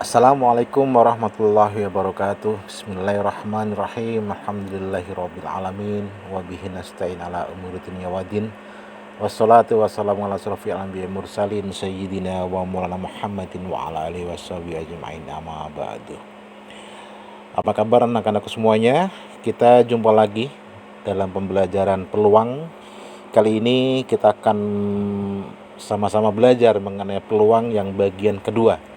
Assalamualaikum warahmatullahi wabarakatuh. Bismillahirrahmanirrahim. Alhamdulillahirabbil alamin wa bihi nasta'in ala umuri dunya waddin. Wassalatu wassalamu ala asrofil anbiya'i mursalin sayyidina wa maulana Muhammadin wa ala alihi washabihi ajma'in, amma ba'du. Apa kabar anak-anakku semuanya? Kita jumpa lagi dalam pembelajaran peluang. Kali ini kita akan sama-sama belajar mengenai peluang yang bagian kedua.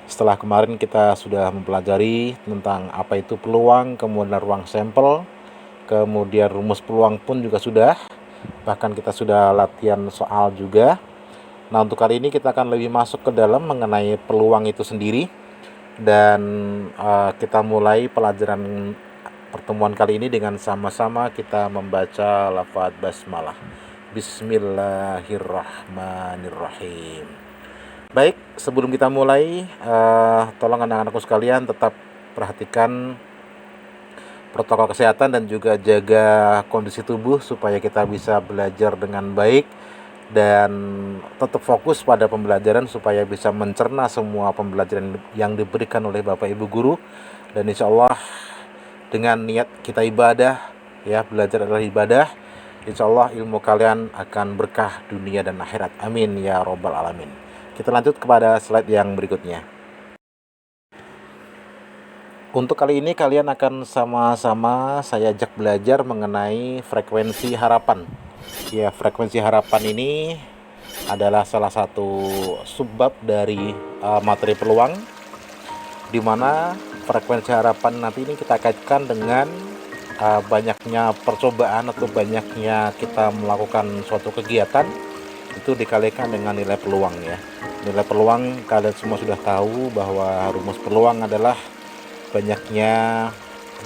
Setelah kemarin kita sudah mempelajari tentang apa itu peluang, kemudian ruang sampel, kemudian rumus peluang pun juga sudah, bahkan kita sudah latihan soal juga. Nah, untuk kali ini kita akan lebih masuk ke dalam mengenai peluang itu sendiri. Dan kita mulai pelajaran pertemuan kali ini dengan sama-sama kita membaca lafaz basmalah. Bismillahirrahmanirrahim. Baik, sebelum kita mulai, tolong anak-anakku sekalian tetap perhatikan protokol kesehatan dan juga jaga kondisi tubuh supaya kita bisa belajar dengan baik dan tetap fokus pada pembelajaran supaya bisa mencerna semua pembelajaran yang diberikan oleh Bapak Ibu Guru. Dan insya Allah dengan niat kita ibadah, ya, belajar adalah ibadah, insya Allah ilmu kalian akan berkah dunia dan akhirat. Amin ya robbal alamin. Kita lanjut kepada slide yang berikutnya. Untuk kali ini kalian akan sama-sama saya ajak belajar mengenai frekuensi harapan. Ya, frekuensi harapan ini adalah salah satu subbab dari materi peluang, di mana frekuensi harapan nanti ini kita kaitkan dengan banyaknya percobaan atau banyaknya kita melakukan suatu kegiatan, itu dikalikan dengan nilai peluang, ya. Nilai peluang kalian semua sudah tahu bahwa rumus peluang adalah banyaknya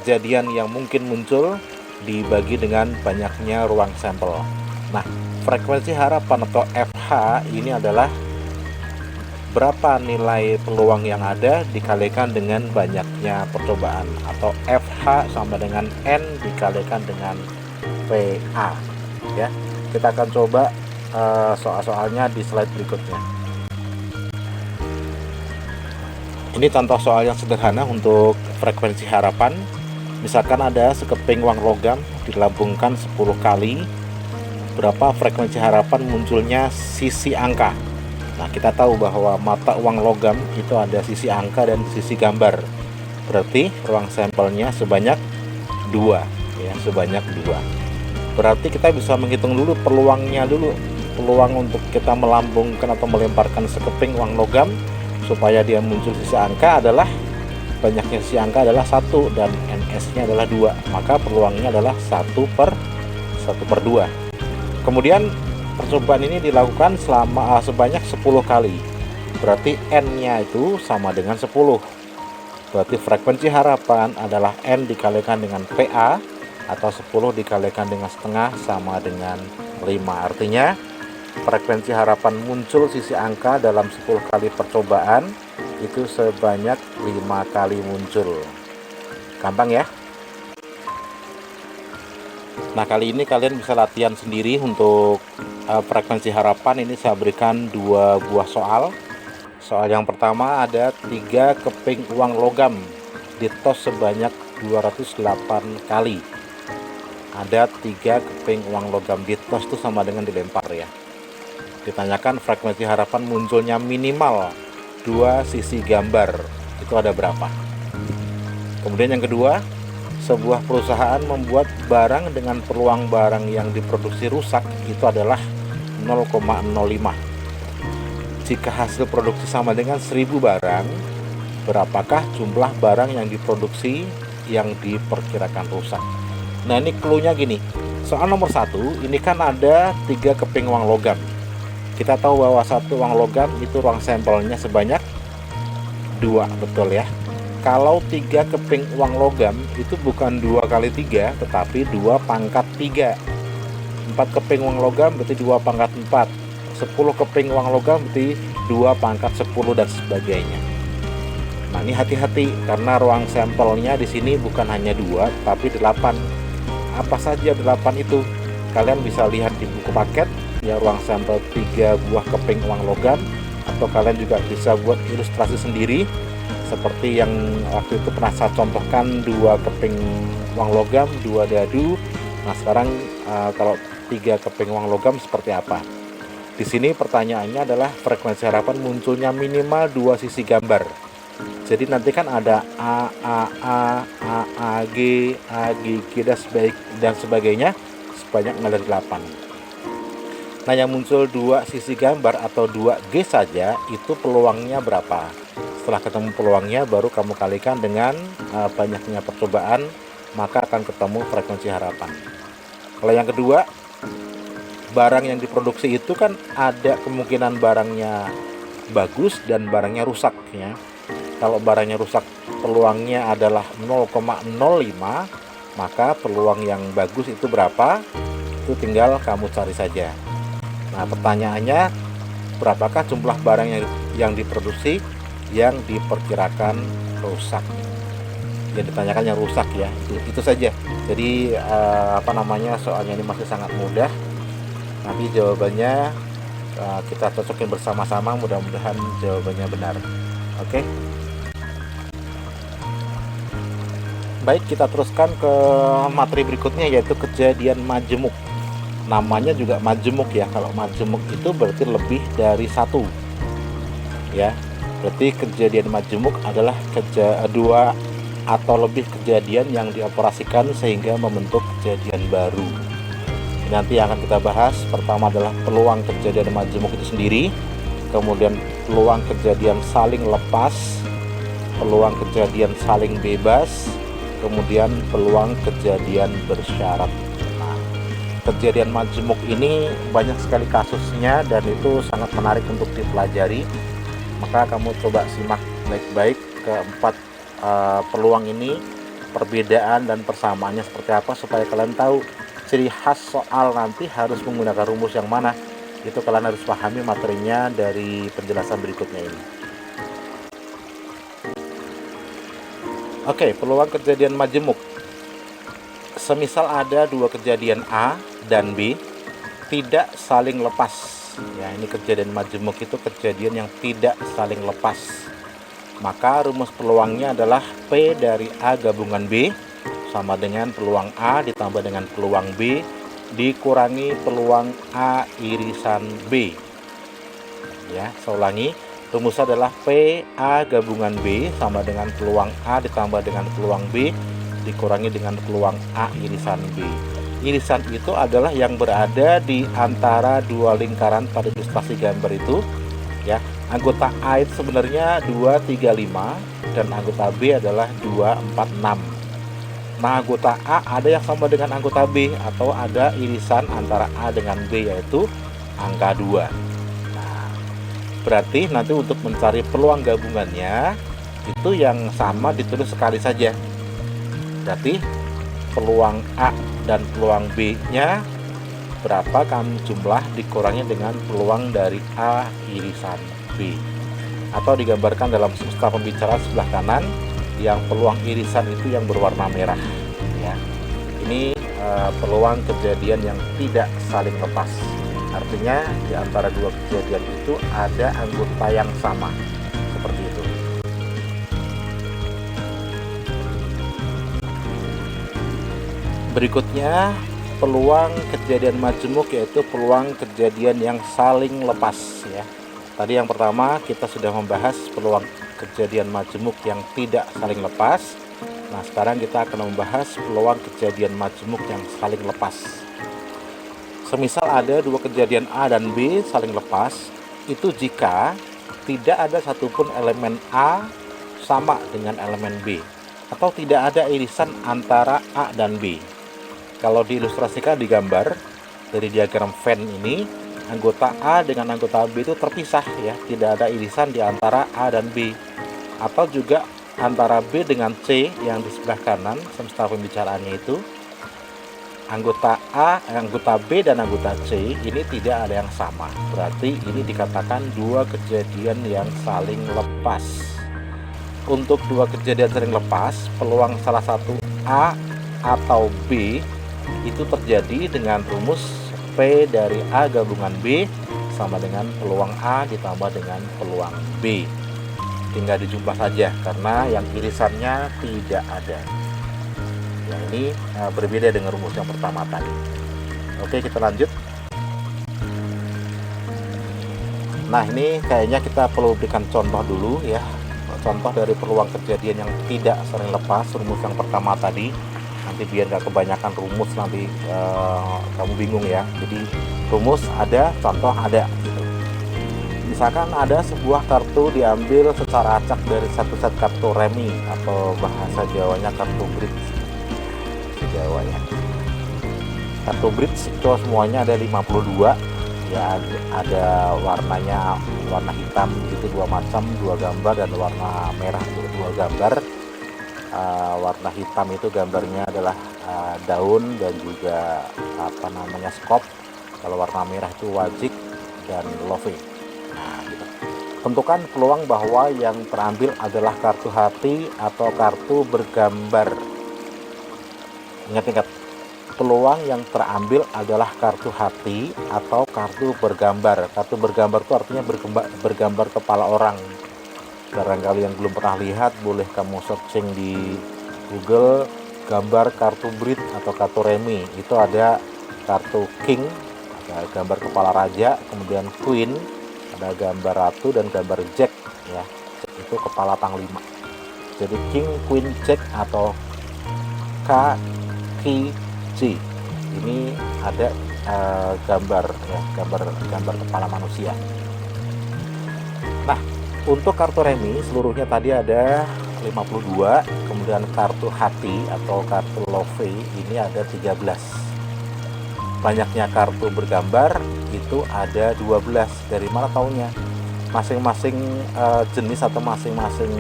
kejadian yang mungkin muncul dibagi dengan banyaknya ruang sampel. Nah, frekuensi harapan atau FH ini adalah berapa nilai peluang yang ada dikalikan dengan banyaknya percobaan, atau FH sama dengan N dikalikan dengan PA, ya. Kita akan coba soal-soalnya di slide berikutnya. Ini contoh soal yang sederhana untuk frekuensi harapan. Misalkan ada sekeping uang logam dilambungkan 10 kali, berapa frekuensi harapan munculnya sisi angka. Nah, kita tahu bahwa mata uang logam itu ada sisi angka dan sisi gambar. Berarti ruang sampelnya sebanyak 2, ya, sebanyak 2. Berarti kita bisa menghitung dulu peluangnya dulu. Peluang untuk kita melambungkan atau melemparkan sekeping uang logam supaya dia muncul sisi angka adalah banyaknya sisi angka adalah 1 dan NS-nya adalah 2, maka peluangnya adalah 1/2. Kemudian percobaan ini dilakukan sebanyak 10 kali. Berarti N-nya itu sama dengan 10. Berarti frekuensi harapan adalah N dikalikan dengan PA, atau 10 dikalikan dengan setengah sama dengan 5. Artinya frekuensi harapan muncul sisi angka dalam 10 kali percobaan itu sebanyak 5 kali muncul. Gampang, ya. Nah, kali ini kalian bisa latihan sendiri untuk frekuensi harapan. Ini saya berikan 2 buah soal. Soal yang pertama ada 3 keping uang logam ditos sebanyak 208 kali. Ada 3 keping uang logam ditos itu sama dengan dilempar, ya. Ditanyakan frekuensi harapan munculnya minimal 2 sisi gambar, itu ada berapa? Kemudian yang kedua, sebuah perusahaan membuat barang dengan peluang barang yang diproduksi rusak itu adalah 0,05. Jika hasil produksi sama dengan 1000 barang, berapakah jumlah barang yang diproduksi yang diperkirakan rusak? Nah, ini clue-nya gini. Soal nomor 1, ini kan ada 3 keping uang logam. Kita tahu bahwa 1 uang logam itu ruang sampelnya sebanyak 2, betul, ya. Kalau 3 keping uang logam itu bukan 2 kali 3, tetapi 2 pangkat 3. 4 keping uang logam berarti 2 pangkat 4. 10 keping uang logam berarti 2 pangkat 10 dan sebagainya. Nah, ini hati-hati karena ruang sampelnya di sini bukan hanya 2, tapi 8. Apa saja 8 itu? Kalian bisa lihat di buku paket, ya, ruang sampel 3 buah keping uang logam, atau kalian juga bisa buat ilustrasi sendiri seperti yang waktu itu pernah saya contohkan, 2 keping uang logam, 2 dadu. Nah sekarang kalau 3 keping uang logam seperti apa? Di sini pertanyaannya adalah frekuensi harapan munculnya minimal 2 sisi gambar. Jadi nanti kan ada A, G, G dan sebagainya sebanyak ngalir 8. Nah yang muncul 2 sisi gambar atau 2G saja itu peluangnya berapa? Setelah ketemu peluangnya baru kamu kalikan dengan banyaknya percobaan, maka akan ketemu frekuensi harapan. Kalau yang kedua, barang yang diproduksi itu kan ada kemungkinan barangnya bagus dan barangnya rusak ya. Kalau barangnya rusak peluangnya adalah 0,05, maka peluang yang bagus itu berapa? Itu tinggal kamu cari saja. Nah pertanyaannya, berapakah jumlah barang yang diproduksi yang diperkirakan rusak? Yang ditanyakan yang rusak ya, itu saja. Jadi soalnya ini masih sangat mudah. Nanti jawabannya kita cocokin bersama-sama, mudah-mudahan jawabannya benar. Oke. Baik, kita teruskan ke materi berikutnya, yaitu kejadian majemuk. Namanya juga majemuk ya. Kalau majemuk itu berarti lebih dari 1 ya. Berarti kejadian majemuk adalah 2 atau lebih kejadian yang dioperasikan sehingga membentuk kejadian baru. Nanti yang akan kita bahas, pertama adalah peluang kejadian majemuk itu sendiri, kemudian peluang kejadian saling lepas, peluang kejadian saling bebas, kemudian peluang kejadian bersyarat. Nah, kejadian majemuk ini banyak sekali kasusnya dan itu sangat menarik untuk dipelajari. Maka kamu coba simak baik-baik keempat peluang ini, perbedaan dan persamaannya seperti apa, supaya kalian tahu ciri khas soal nanti harus menggunakan rumus yang mana. Itu kalian harus pahami materinya dari penjelasan berikutnya ini. Oke, peluang kejadian majemuk. Semisal ada 2 kejadian A dan B tidak saling lepas. Ya, ini kejadian majemuk itu kejadian yang tidak saling lepas. Maka rumus peluangnya adalah P dari A gabungan B sama dengan peluang A ditambah dengan peluang B dikurangi peluang A irisan B. Ya, saya ulangi. Rumusnya adalah P A gabungan B sama dengan peluang A ditambah dengan peluang B dikurangi dengan peluang A irisan B. Irisan itu adalah yang berada di antara 2 lingkaran pada ilustrasi gambar itu ya. Anggota A itu sebenarnya 235 dan anggota B adalah 246. Nah, anggota A ada yang sama dengan anggota B atau ada irisan antara A dengan B, yaitu angka 2. Nah, berarti nanti untuk mencari peluang gabungannya itu yang sama ditulis sekali saja. Berarti peluang A dan peluang B-nya berapa kamu jumlah dikurangi dengan peluang dari A irisan B. Atau digambarkan dalam semesta pembicaraan sebelah kanan, yang peluang irisan itu yang berwarna merah ya. Ini peluang kejadian yang tidak saling lepas. Artinya di antara 2 kejadian itu ada anggota yang sama. Seperti itu. Berikutnya peluang kejadian majemuk, yaitu peluang kejadian yang saling lepas ya. Tadi yang pertama kita sudah membahas peluang kejadian majemuk yang tidak saling lepas. Nah, sekarang kita akan membahas peluang kejadian majemuk yang saling lepas. Semisal ada 2 kejadian A dan B saling lepas, itu jika tidak ada satupun elemen A sama dengan elemen B, atau tidak ada irisan antara A dan B. Kalau diilustrasikan di gambar dari diagram Venn ini, anggota A dengan anggota B itu terpisah ya, tidak ada irisan di antara A dan B. Atau juga antara B dengan C yang di sebelah kanan semesta pembicaraannya itu, anggota A, anggota B dan anggota C ini tidak ada yang sama. Berarti ini dikatakan 2 kejadian yang saling lepas. Untuk 2 kejadian saling lepas, peluang salah satu A atau B itu terjadi dengan rumus P dari A gabungan B sama dengan peluang A ditambah dengan peluang B. tinggal dijumlah saja karena yang irisannya tidak ada. Yang ini berbeda dengan rumus yang pertama tadi. Oke, kita lanjut. Nah, ini kayaknya kita perlu berikan contoh dulu ya. Contoh dari peluang kejadian yang tidak sering lepas, rumus yang pertama tadi. Nanti biar nggak kebanyakan rumus, nanti kamu bingung ya. Jadi rumus ada, contoh ada gitu. Misalkan ada sebuah kartu diambil secara acak dari satu set kartu remi atau bahasa Jawanya kartu bridge. Jawanya. Kartu bridge itu semuanya ada 52 ya, ada warnanya warna hitam itu 2 macam, 2 gambar, dan warna merah itu 2 gambar. Warna hitam itu gambarnya adalah daun dan juga skop. Kalau warna merah itu wajik dan love. Nah, gitu. Tentukan peluang bahwa yang terambil adalah kartu hati atau kartu bergambar. Ingat-ingat, peluang yang terambil adalah kartu hati atau kartu bergambar. Kartu bergambar itu artinya bergambar kepala orang. Barangkali yang belum pernah lihat, boleh kamu searching di Google gambar kartu bridge atau kartu remi. Itu ada kartu king, ada gambar kepala raja, kemudian queen, ada gambar ratu, dan gambar jack ya. Jack itu kepala panglima. Jadi king, queen, jack atau K, K, G. Ini ada gambar ya, gambar kepala manusia. Nah, untuk kartu remi seluruhnya tadi ada 52, kemudian kartu hati atau kartu love ini ada 13. Banyaknya kartu bergambar itu ada 12. Dari mana taunya? Masing-masing jenis atau masing-masing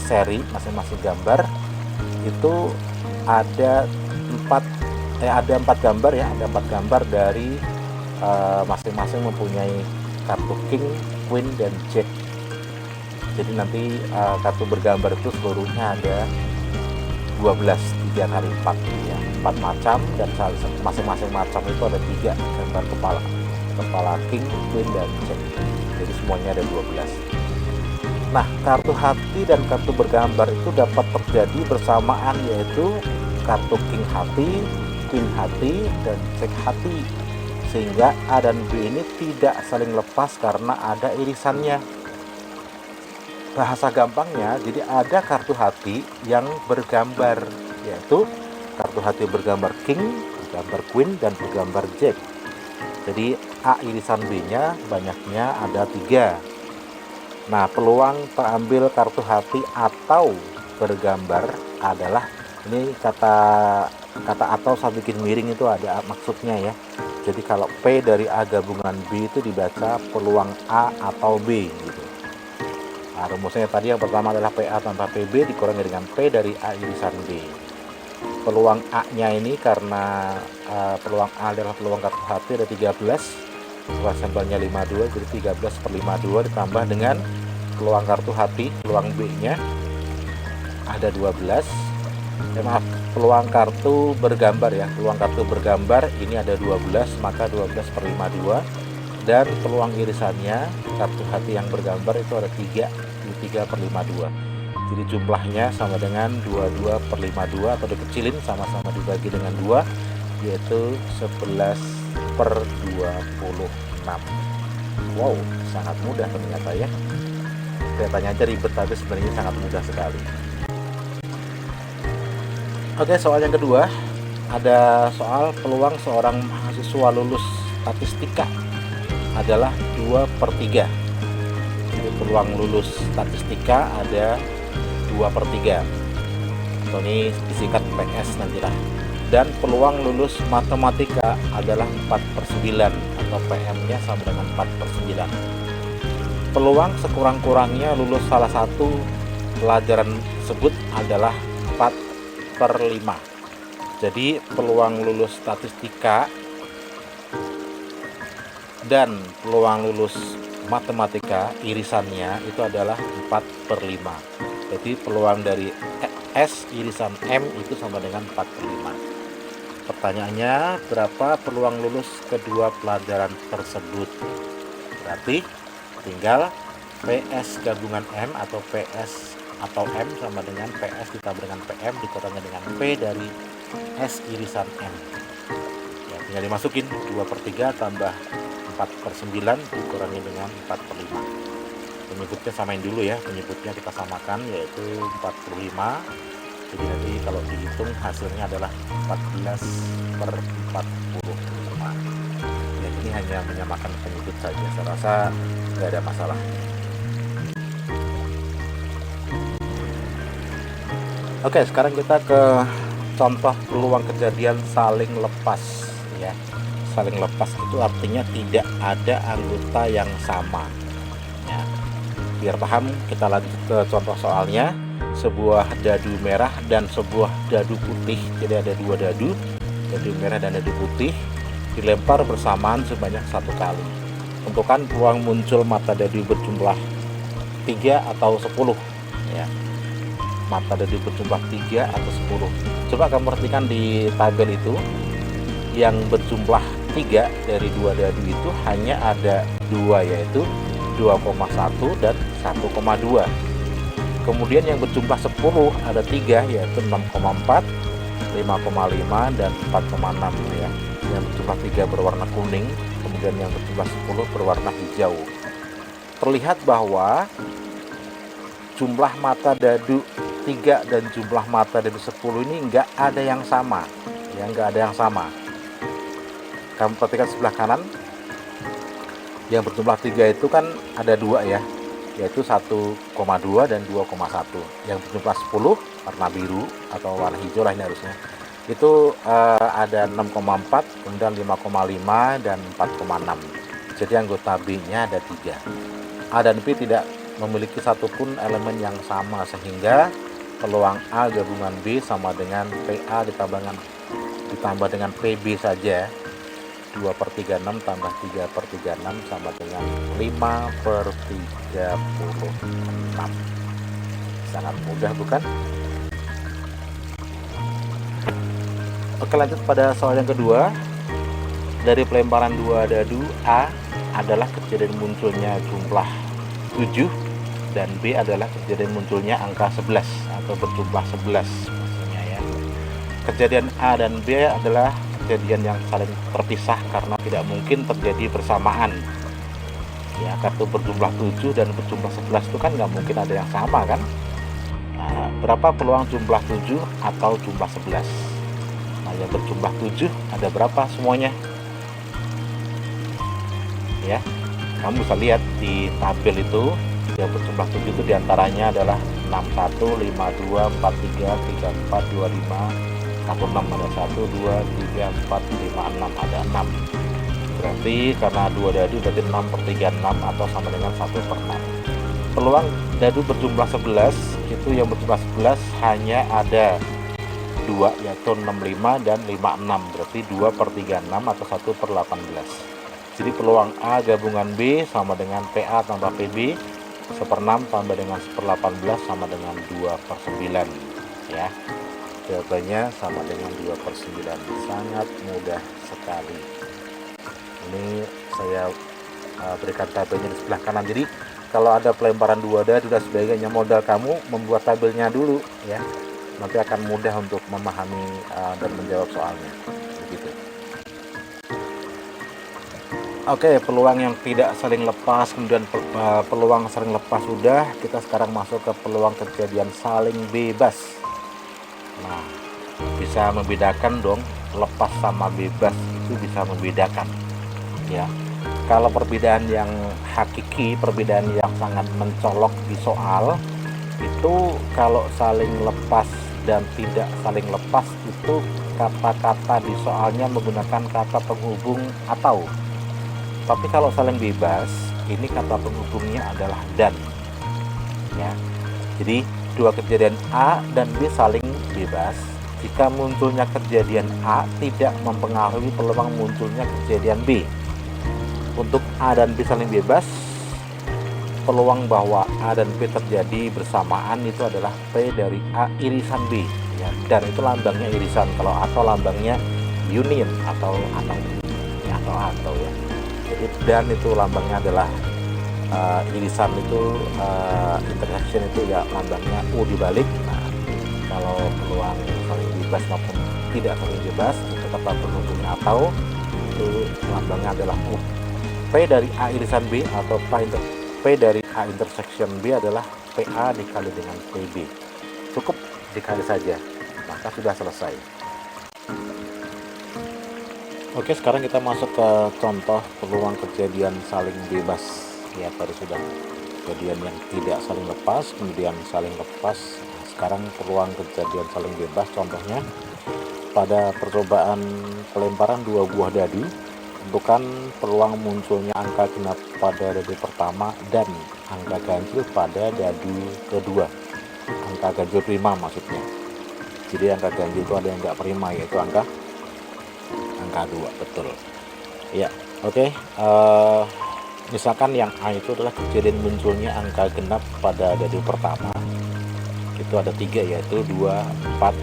seri, masing-masing gambar itu ada 4 gambar ya, ada 4 gambar dari masing-masing mempunyai kartu king, queen, dan jack. Jadi nanti kartu bergambar itu seluruhnya ada 12, 3 kali 4 ya, 4 macam, dan masing-masing macam itu ada 3 gambar kepala king, queen, dan jack. Jadi semuanya ada 12. Nah, kartu hati dan kartu bergambar itu dapat terjadi bersamaan, yaitu kartu king hati, queen hati, dan jack hati, sehingga A dan B ini tidak saling lepas karena ada irisannya. Bahasa gampangnya, jadi ada kartu hati yang bergambar, yaitu kartu hati bergambar king, bergambar queen, dan bergambar jack. Jadi A irisan B nya banyaknya ada 3. Nah, peluang terambil kartu hati atau bergambar adalah, ini kata atau saya bikin miring itu ada maksudnya ya. Jadi kalau P dari A gabungan B itu dibaca peluang A atau B gitu. Nah, rumusnya tadi yang pertama adalah PA tambah PB dikurangi dengan P dari A irisan B. Peluang A-nya ini karena peluang A adalah peluang kartu hati ada 13, setelah sampelnya 52, jadi 13/52 ditambah dengan peluang kartu hati, peluang B-nya ada 12. Peluang kartu bergambar ya, peluang kartu bergambar ini ada 12, maka 12/52. Dan peluang irisannya kartu hati yang bergambar itu ada 3/52. Jadi jumlahnya sama dengan 22/52 atau dikecilin sama-sama dibagi dengan 2, yaitu 11/26. Wow, sangat mudah ternyata ya. Kelihatannya aja ribet, tapi sebenarnya sangat mudah sekali. Oke, soal yang kedua, ada soal peluang seorang mahasiswa lulus statistika adalah 2/3. Jadi peluang lulus statistika ada 2/3, atau ini disingkat PS nantilah. Dan peluang lulus matematika adalah 4/9, atau PM-nya sama dengan 4/9. Peluang sekurang-kurangnya lulus salah satu pelajaran tersebut adalah 4/5. Jadi peluang lulus statistika dan peluang lulus matematika irisannya itu adalah 4/5. Jadi peluang dari S irisan M itu sama dengan 4/5. Pertanyaannya, berapa peluang lulus kedua pelajaran tersebut? Berarti tinggal PS gabungan M atau PS atau M sama dengan PS ditambah dengan PM dikurangi dengan P dari S irisan M. Ya, tinggal dimasukin 2/3 tambah 4/9 dikurangi dengan 4/5. Penyebutnya samain dulu ya, penyebutnya kita samakan yaitu 45. Jadi nanti kalau dihitung hasilnya adalah 14/45. Ya, ini hanya menyamakan penyebut saja, saya rasa nggak ada masalah. Oke, sekarang kita ke contoh peluang kejadian saling lepas ya. Saling lepas itu artinya tidak ada anggota yang sama ya. Biar paham, kita lanjut ke contoh soalnya. Sebuah dadu merah dan sebuah dadu putih, jadi ada dua dadu merah dan dadu putih, dilempar bersamaan sebanyak 1 kali. Tentukan peluang muncul mata dadu berjumlah 3 atau 10 ya. Mata dadu berjumlah 3 atau 10. Coba kamu perhatikan di tabel itu, yang berjumlah 3 dari dua dadu itu hanya ada 2, yaitu 2,1 dan 1,2. Kemudian yang berjumlah 10 ada 3, yaitu 6,4, 5,5 dan 4,6 ya. Yang berjumlah 3 berwarna kuning, kemudian yang berjumlah 10 berwarna hijau. Terlihat bahwa jumlah mata dadu 3 dan jumlah mata dadu 10 ini nggak ada yang sama ya, nggak ada yang sama. Kamu perhatikan sebelah kanan, yang berjumlah 3 itu kan ada 2 ya, yaitu 1,2 dan 2,1. Yang berjumlah 10 warna biru atau warna hijau lah ini harusnya, itu ada 6,4, kemudian 5,5 dan 4,6. Jadi anggota B nya ada 3. A dan B tidak memiliki satupun elemen yang sama, sehingga peluang A gabungan B sama dengan PA ditambah dengan PB saja. 2/36 tambah 3/36 sama dengan 5/36. Sangat mudah bukan? Oke, lanjut pada soal yang kedua. Dari pelemparan dua dadu, A adalah kejadian munculnya jumlah 7 dan B adalah kejadian munculnya angka 11 atau berjumlah 11 maksudnya ya. Kejadian A dan B adalah kejadian yang saling terpisah karena tidak mungkin terjadi bersamaan ya, kartu berjumlah 7 dan berjumlah 11 itu kan nggak mungkin ada yang sama kan. Nah, berapa peluang jumlah 7 atau jumlah 11? Nah, yang berjumlah 7 ada berapa semuanya ya? Kamu bisa lihat di tabel itu, yang berjumlah 7 itu diantaranya adalah 61, 52, 43, 34, 25, 16, ada 1, 2, 3, 4, 5, 6, ada 6. Berarti karena 2 dadu berarti 6/36 atau sama dengan 1/6. Peluang dadu berjumlah 11 itu, yang berjumlah 11 hanya ada 2, yaitu 65 dan 56, berarti 2/36 atau 1/18. Jadi peluang A gabungan B sama dengan PA tambah PB 1/6 tambah dengan 1/18 sama dengan 2/9 ya. Jawabannya sama dengan 2/9. Sangat mudah sekali. Ini saya berikan tabelnya di sebelah kanan. Jadi kalau ada pelemparan 2 dadu dan sebagainya, modal kamu membuat tabelnya dulu ya. Nanti akan mudah untuk memahami dan menjawab soalnya. Begitu. Oke, peluang yang tidak saling lepas, kemudian peluang saling lepas sudah. Kita sekarang masuk ke peluang kejadian saling bebas. Nah, bisa membedakan dong, lepas sama bebas itu bisa membedakan ya. Kalau perbedaan yang hakiki, perbedaan yang sangat mencolok di soal itu, kalau saling lepas dan tidak saling lepas itu kata-kata di soalnya menggunakan kata penghubung atau. Tapi kalau saling bebas, ini kata penghubungnya adalah dan ya. Jadi dua kejadian A dan B saling bebas. Jika munculnya kejadian A tidak mempengaruhi peluang munculnya kejadian B. Untuk A dan B saling bebas, peluang bahwa A dan B terjadi bersamaan itu adalah P dari A irisan B ya. Dan itu lambangnya irisan. Kalau atau lambangnya union atau ya. Jadi dan itu lambangnya adalah irisan itu intersection itu ya lambangnya U dibalik. Nah, kalau peluang saling bebas maupun tidak saling bebas itu kata penghubungnya atau itu lambangnya adalah U. P dari A irisan B atau P dari A intersection B adalah PA dikali dengan PB. Cukup dikali saja, maka sudah selesai. Oke, sekarang kita masuk ke contoh peluang kejadian saling bebas. Ya, tadi sudah kejadian yang tidak saling lepas, kemudian saling lepas. Nah, sekarang peluang kejadian saling bebas, contohnya pada percobaan pelemparan 2 buah dadu, tentukan peluang munculnya angka genap pada dadu pertama dan angka ganjil pada dadu kedua. Angka ganjil prima maksudnya. Jadi angka ganjil itu ada yang nggak prima, yaitu angka 2, betul. Ya, oke. Misalkan yang A itu adalah kejadian munculnya angka genap pada dadu pertama. Itu ada 3, yaitu 2, 4,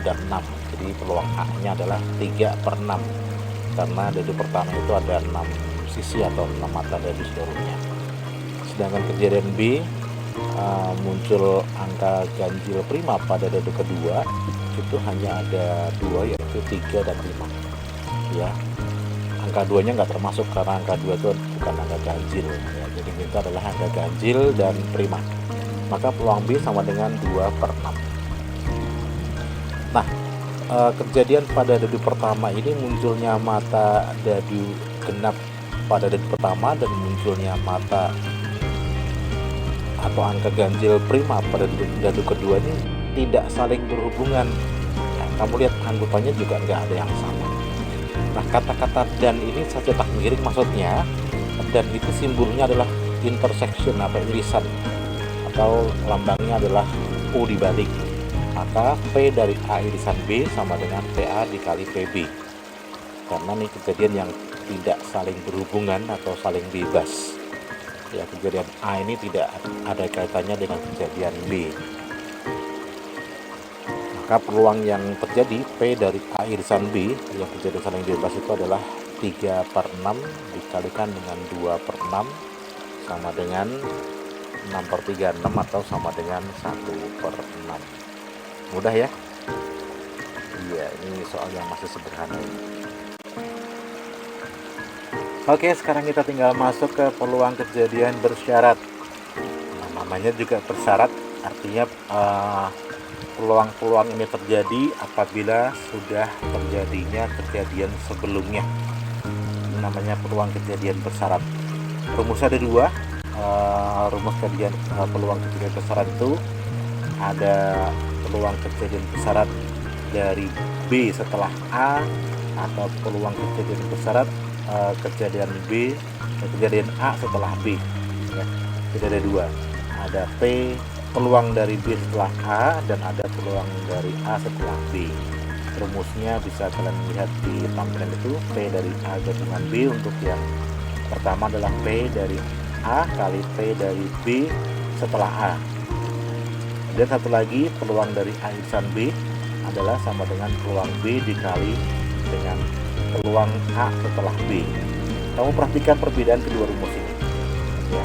dan 6. Jadi peluang A-nya adalah 3/6. Karena dadu pertama itu ada 6 sisi atau 6 mata dadu seluruhnya. Sedangkan kejadian B muncul angka ganjil prima pada dadu kedua, itu hanya ada 2, yaitu 3 dan 5. Ya, angka 2-nya nggak termasuk karena angka 2 itu bukan angka ganjil ya. Jadi itu adalah angka ganjil dan prima. Maka peluang B sama dengan 2/6. Nah, kejadian pada dadu pertama ini munculnya mata dadu genap pada dadu pertama dan munculnya mata atau angka ganjil prima pada dadu kedua ini tidak saling berhubungan ya, kamu lihat anggotanya juga nggak ada yang sama. Nah, kata-kata dan ini saya cetak miring, maksudnya dan itu simbolnya adalah intersection atau irisan atau lambangnya adalah U dibalik. Maka P dari A irisan B sama dengan PA dikali PB. Karena ini kejadian yang tidak saling berhubungan atau saling bebas. Ya, kejadian A ini tidak ada kaitannya dengan kejadian B. Maka peluang yang terjadi P dari A irisan B yang kejadian saling bebas itu adalah 3/6 dikalikan dengan 2/6 sama dengan 6/36 atau sama dengan 1/6. Mudah ya? Iya, ini soal yang masih sederhana ini. Oke, sekarang kita tinggal masuk ke peluang kejadian bersyarat. Nah, namanya juga bersyarat, artinya peluang-peluang ini terjadi apabila sudah terjadinya kejadian sebelumnya. Ini namanya peluang kejadian bersyarat. Rumusnya ada 2. Rumus peluang kejadian bersyarat itu ada peluang kejadian bersyarat dari B setelah A atau peluang kejadian bersyarat kejadian B kejadian A setelah B ya. Jadi ada 2, ada P peluang dari B setelah A dan ada peluang dari A setelah B. Rumusnya bisa kalian lihat di tampilan itu. P dari A gabungan B untuk yang pertama adalah P dari A kali P dari B setelah A. Dan satu lagi peluang dari A irisan B adalah sama dengan peluang B dikali dengan peluang A setelah B. Kamu perhatikan perbedaan kedua rumus ini ya.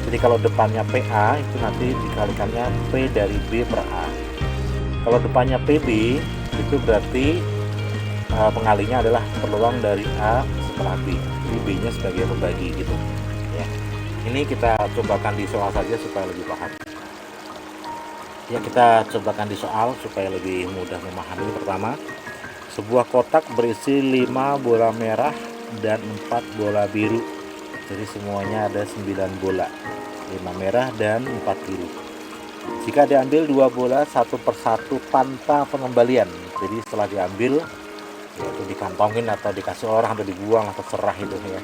Jadi kalau depannya PA itu nanti dikalikannya P dari B per A. Kalau depannya PB itu berarti pengalinya adalah peluang dari A setelah B. Jadi B-nya sebagai pembagi gitu ya. Ini kita cobakan di soal saja supaya lebih paham. Ya, kita cobakan di soal supaya lebih mudah memahami. Pertama, sebuah kotak berisi 5 bola merah dan 4 bola biru. Jadi semuanya ada 9 bola, 5 merah dan 4 biru. Jika diambil 2 bola satu persatu tanpa pengembalian, jadi setelah diambil yaitu dikantongin atau dikasih orang atau dibuang atau serah itu ya.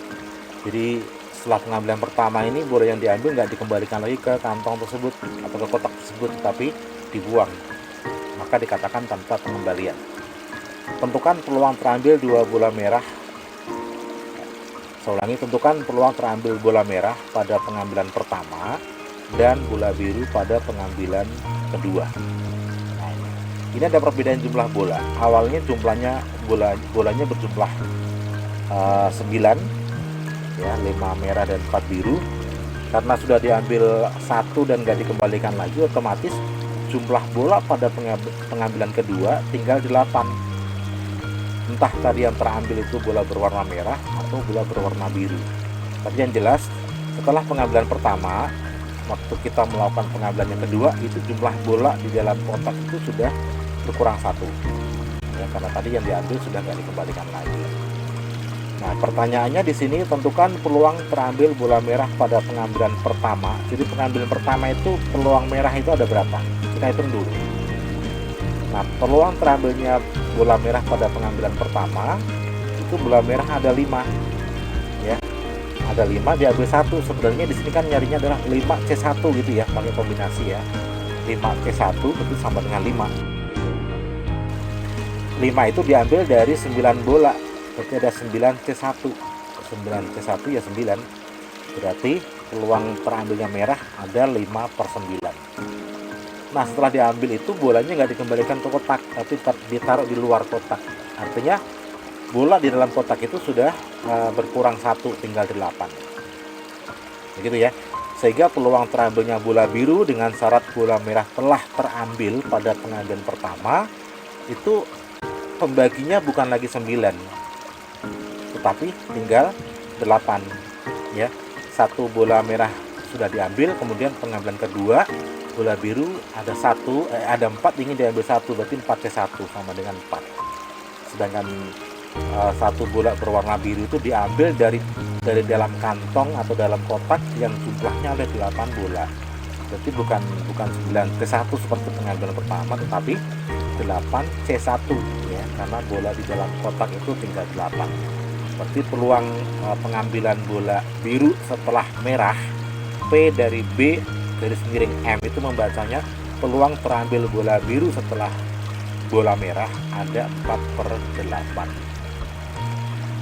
Jadi setelah pengambilan pertama ini bola yang diambil nggak dikembalikan lagi ke kantong tersebut atau ke kotak tersebut, tetapi dibuang, maka dikatakan tanpa pengembalian. Tentukan peluang terambil 2 bola merah. Saya ulangi, tentukan peluang terambil bola merah pada pengambilan pertama dan bola biru pada pengambilan kedua. Nah, ini ada perbedaan jumlah bola. Awalnya jumlahnya bolanya berjumlah 9 ya, 5 merah dan 4 biru. Karena sudah diambil satu dan nggak dikembalikan lagi, otomatis jumlah bola pada pengambilan kedua tinggal 8. Entah tadi yang terambil itu bola berwarna merah atau bola berwarna biru. Tapi yang jelas setelah pengambilan pertama, waktu kita melakukan pengambilan yang kedua, itu jumlah bola di dalam kotak itu sudah berkurang 1 ya, karena tadi yang diambil sudah nggak dikembalikan lagi. Nah, pertanyaannya di sini, tentukan peluang terambil bola merah pada pengambilan pertama. Jadi pengambilan pertama itu peluang merah itu ada berapa? Kita hitung dulu. Nah, peluang terambilnya bola merah pada pengambilan pertama itu bola merah ada 5 ya. Ada 5 diambil 1. Sebenarnya di sini kan nyarinya adalah 5C1 gitu ya, pakai kombinasi ya. 5C1 itu sama dengan 5. 5 itu diambil dari 9 bola. Berarti ada 9C1. 9C1 ya 9. Berarti peluang terambilnya merah ada 5/9. Nah, setelah diambil itu bolanya nggak dikembalikan ke kotak, tapi ditaruh di luar kotak. Artinya bola di dalam kotak itu sudah berkurang 1, tinggal 8. Begitu ya. Sehingga peluang terambilnya bola biru dengan syarat bola merah telah terambil pada pengambilan pertama itu pembaginya bukan lagi 9, tetapi tinggal 8 ya. 1 bola merah sudah diambil, kemudian pengambilan kedua bola biru ada 4 ingin diambil 1, berarti 4C1 sama dengan 4. Sedangkan 1 bola berwarna biru itu diambil dari dalam kantong atau dalam kotak yang jumlahnya ada 8 bola. Berarti bukan 9C1 seperti pengambilan pertama, tetapi 8C1 ya, karena bola di dalam kotak itu tinggal 8. Berarti peluang pengambilan bola biru setelah merah, P dari B garis miring M itu membacanya peluang terambil bola biru setelah bola merah ada 4/8.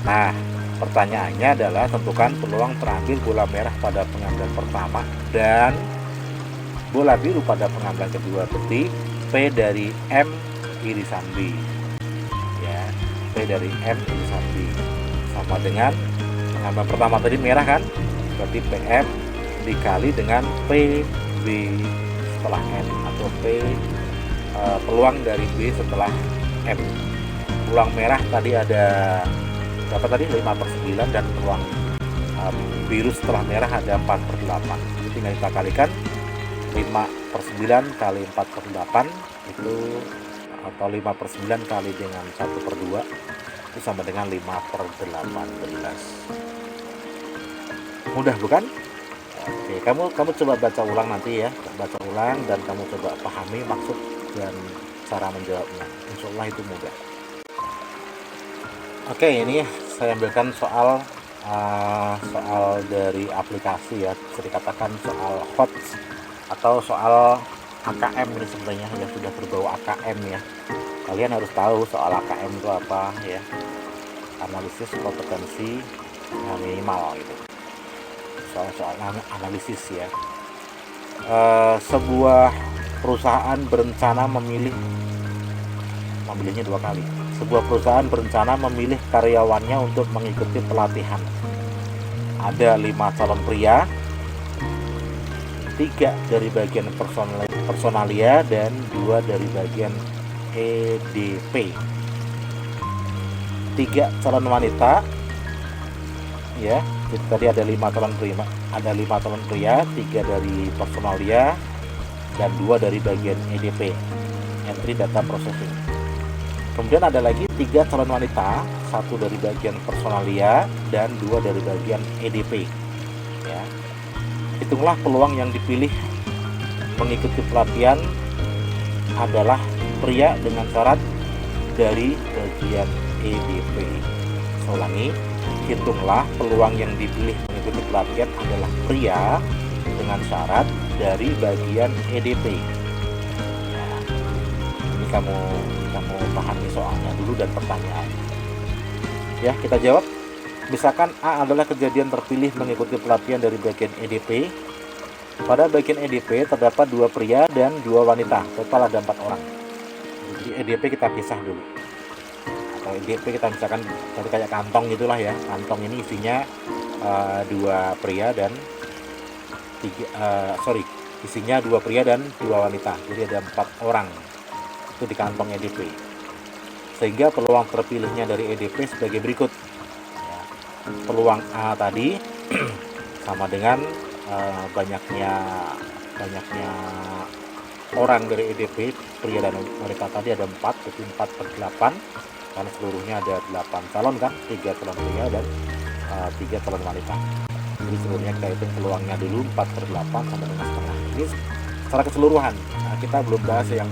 Nah, pertanyaannya adalah tentukan peluang terambil bola merah pada pengambilan pertama dan bola biru pada pengambilan kedua. Berarti P dari M irisan B ya, P dari M irisan B sama dengan pengambilan pertama tadi merah kan, berarti PM dikali dengan PB setelah M, atau peluang dari B setelah M. Peluang merah tadi ada berapa tadi? 5/9, dan peluang biru setelah merah ada 4/8. Jadi tinggal kita kalikan 5/9 kali 4/8 itu, atau 5/9 kali dengan 1/2 itu sama dengan 5/18. Mudah bukan? Oke, kamu coba baca ulang nanti ya, baca ulang dan kamu coba pahami maksud dan cara menjawabnya. Insya Allah itu mudah. Oke, ini saya ambilkan soal dari aplikasi ya, bisa dikatakan soal hot atau soal AKM ini sebenarnya, yang sudah berbau AKM ya. Kalian harus tahu soal AKM itu apa ya, analisis kompetensi minimal gitu. Soal analisis ya. Sebuah perusahaan berencana memilihnya 2 kali. Sebuah perusahaan berencana memilih karyawannya untuk mengikuti pelatihan. Ada 5 calon pria, 3 dari bagian personalia dan 2 dari bagian EDP. 3 calon wanita ya. Jadi tadi ada 5 calon pria, 3 dari personalia dan 2 dari bagian EDP, entry data processing. Kemudian ada lagi 3 calon wanita, 1 dari bagian personalia dan 2 dari bagian EDP ya. Hitunglah peluang yang dipilih mengikuti pelatihan adalah pria dengan syarat dari bagian EDP. Saya ulangi, hitunglah peluang yang dipilih mengikuti pelatihan adalah pria dengan syarat dari bagian EDP. Ya, ini kamu pahami soalnya dulu dan pertanyaan. Ya, kita jawab. Misalkan A adalah kejadian terpilih mengikuti pelatihan dari bagian EDP. Pada bagian EDP terdapat 2 pria dan 2 wanita, total ada 4 orang. Jadi EDP kita pisah dulu. Atau EDP kita misalkan kayak kantong gitulah ya. Kantong ini isinya 2 pria dan isinya 2 pria dan 2 wanita. Jadi ada 4 orang itu di kantong EDP. Sehingga peluang terpilihnya dari EDP sebagai berikut. Ya, peluang A tadi sama dengan banyaknya orang dari EDP, pria dan wanita tadi ada 4, jadi 4/8, karena seluruhnya ada 8 calon kan, 3 calon pria dan 3 calon wanita. Jadi seluruhnya kita hitung peluangnya dulu 4/8 sama dengan setengah. Ini secara keseluruhan. Nah, kita belum bahas yang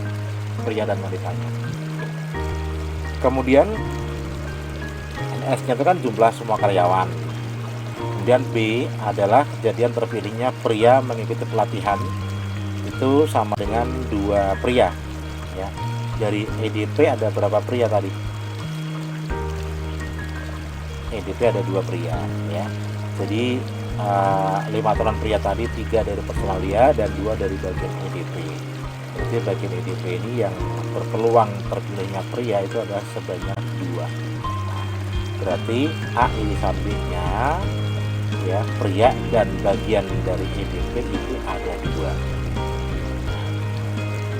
pria dan wanitanya. Kemudian S-nya itu kan jumlah semua karyawan. Kemudian B adalah kejadian terpilihnya pria mengikuti pelatihan, itu sama dengan 2 pria ya. Dari EDP ada berapa pria tadi? EDP ada 2 pria ya. Jadi 5 calon pria tadi, 3 dari personalia dan 2 dari bagian EDP. Jadi bagian EDP ini yang berpeluang terpilihnya pria itu ada sebanyak 2. Berarti A irisan B-nya ya, pria dan bagian dari EDP itu ada 2.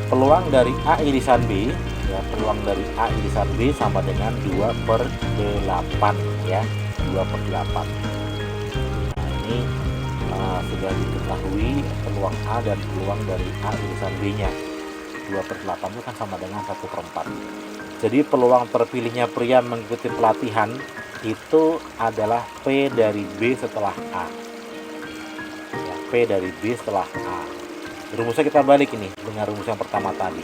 Peluang dari A irisan B ya, peluang dari A irisan B sama dengan 2/8 ya, 2/8. Nah, ini sudah diketahui peluang A dan peluang dari A irisan B-nya. 2/8 itu kan sama dengan 1/4. Jadi peluang terpilihnya pria mengikuti pelatihan itu adalah P dari B setelah A ya, P dari B setelah A. Rumusnya kita balik ini dengan rumus yang pertama tadi.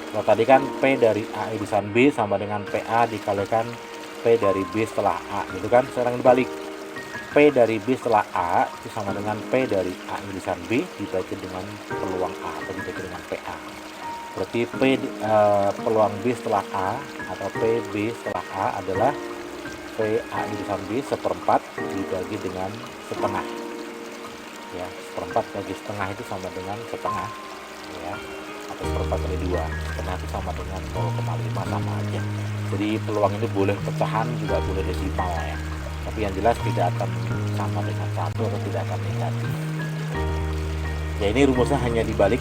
Kalau tadi kan P dari A irisan B sama dengan PA dikalikan P dari B setelah A gitu kan. Sekarang dibalik, P dari B setelah A itu sama dengan P dari A irisan B dibagi dengan peluang A atau dibagi dengan PA. Berarti peluang B setelah A atau PB setelah A adalah PA irisan B 1/4 dibagi dengan setengah ya, 1/4 bagi setengah itu sama dengan setengah ya, atau 1/4 kali 2, setengah itu sama dengan 0,5, sama aja. Jadi peluang ini boleh pecahan juga boleh desimal ya, tapi yang jelas tidak akan sama dengan 1 atau tidak akan negatif ya. Ini rumusnya hanya dibalik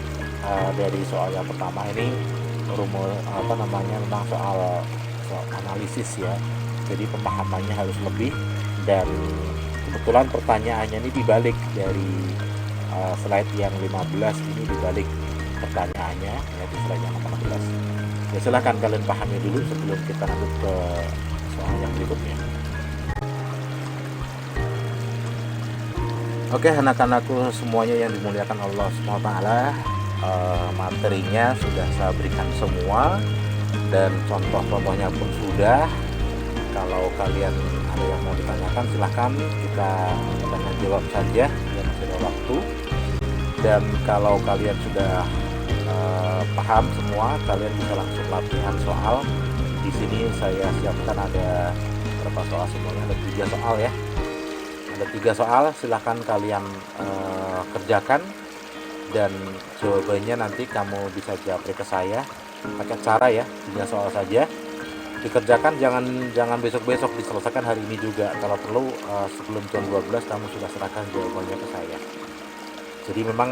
dari soal yang pertama. Ini rumus memang soal analisis ya, jadi pemahamannya harus lebih, dan kebetulan pertanyaannya ini dibalik dari slide yang 15 ini, dibalik pertanyaannya ya di slide yang 16 ya. Silahkan kalian pahami dulu sebelum kita lanjut ke soal yang berikutnya. Oke, anak-anakku semuanya yang dimuliakan Allah SWT, materinya sudah saya berikan semua dan contoh-contohnya pun sudah. Kalau kalian ada yang mau ditanyakan silahkan, kita tanya jawab saja ya, masih ada waktu. Dan kalau kalian sudah paham semua, kalian bisa langsung latihan soal. Di sini saya siapkan ada berapa soal semuanya, ada 3 soal ya. Ada 3 soal, silahkan kalian kerjakan dan jawabannya nanti kamu bisa japri ke saya pakai cara ya 3 soal saja. Dikerjakan, jangan besok-besok, diselesaikan hari ini juga. Kalau perlu sebelum jam 12 kamu sudah serahkan jawabannya ke saya. Jadi memang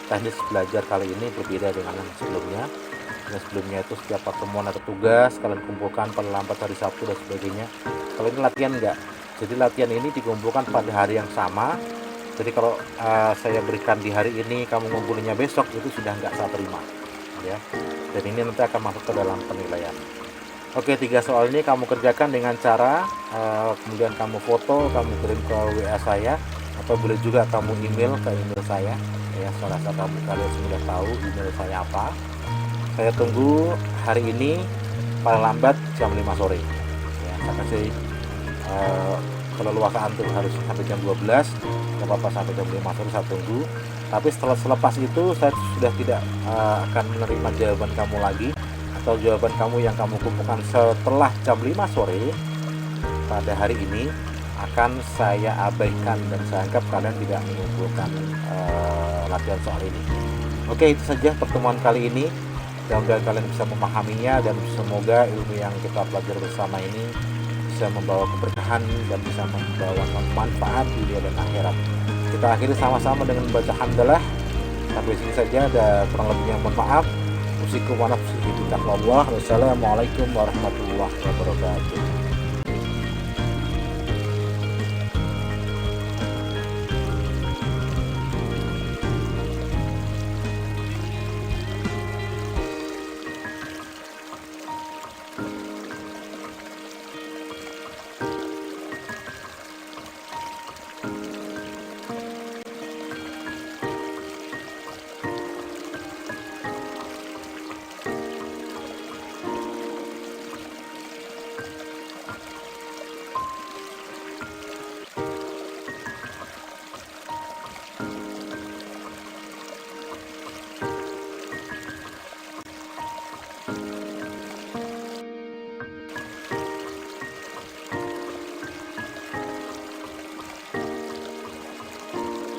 teknis belajar kali ini berbeda dengan yang sebelumnya. Yang sebelumnya itu setiap pertemuan ada tugas, kalian kumpulkan pada lambat hari Sabtu dan sebagainya. Kalau ini latihan enggak. Jadi latihan ini dikumpulkan pada hari yang sama. Jadi kalau saya berikan di hari ini, kamu ngumpulinnya besok, itu sudah enggak saya terima ya. Dan ini nanti akan masuk ke dalam penilaian. Oke, 3 soal ini kamu kerjakan dengan cara kemudian kamu foto, kamu kirim ke WA saya, atau boleh juga kamu email ke email saya ya. Saya rasa kalian sudah tahu email saya apa. Saya tunggu hari ini paling lambat jam 5 sore ya. Saya kasih keleluasaan tuh harus sampai jam 12, nggak apa-apa sampai jam 5 sore saya tunggu. Tapi selepas itu saya sudah tidak akan menerima jawaban kamu lagi, atau jawaban kamu yang kamu kumpulkan setelah jam 5 sore pada hari ini akan saya abaikan dan saya anggap kalian tidak mengumpulkan latihan soal ini. Oke, itu saja pertemuan kali ini. Mudah-mudahan kalian bisa memahaminya dan semoga ilmu yang kita pelajari bersama ini bisa membawa keberkahan dan bisa membawa manfaat dunia dan akhirat. Kita akhiri sama-sama dengan membaca hamdalah. Sampai sini saja, ada kurang lebihnya mohon maaf. Usikum wa nafsi bi taqwallah. Wassalamualaikum warahmatullahi wabarakatuh.